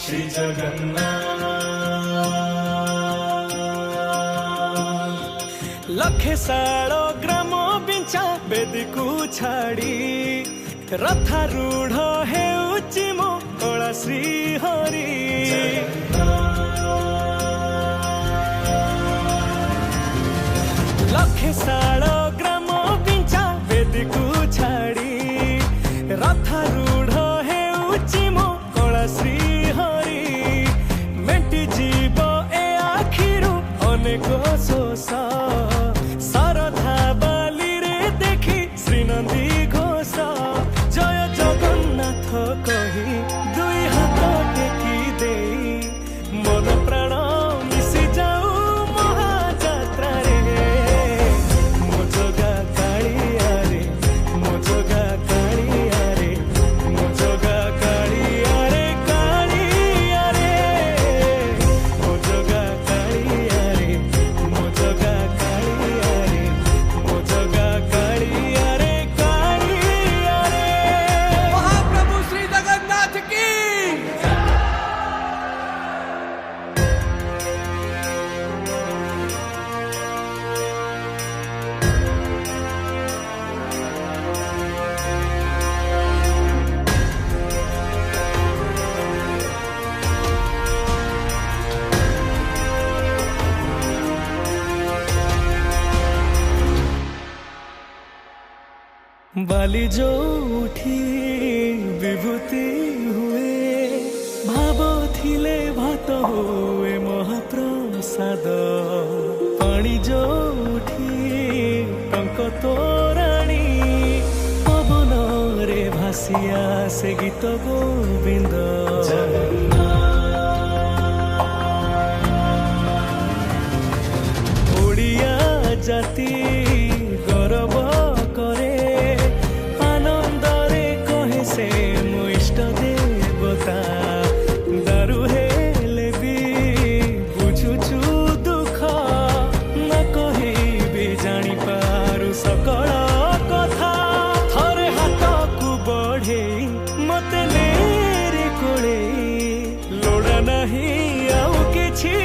श्री जगन्नाथ। लखे साल ग्राम बिंचा बेदी को छाड़ी रथारूढ़ हेउची मो कला श्री हरि। लखे साल ग्राम बिंचा बेदी को छाड़ी रथारूढ़ हेउची मो कला श्री हरि। मेटी जीव ए आखिरु अनेक शोष सरधा बाली रे देखी श्रीनंदी घोष। जय जगन्नाथ कही दुई हाथ टेकी दे मन प्राण मिशि जाऊ महाजात्रा रे। मो जगा कालिया रे मो जगा कालिया रे मो जगा कालिया रे कालिया रे मो जगा कालिया रे मो जगा कालिया रे मो जगा कालिया रे कालिया रे। महाप्रभु श्री जगन्नाथ की बाली जो उठी विभूति हुए भाव थिले भात हुए महाप्रसाद। पानी जो उठी टंक तोराणी पवन रे भासिया से गीत गोविंद। ओडिया जाति गौरव करे आनंदरे कहे से मो इष्ट देवता। दारु हेले भी बुझुछु दुख न कही भी जानी पारु सकल कथा। थरे हाथ को बढ़े मते नेरे कोले लोड़ा नहीं आउ किछि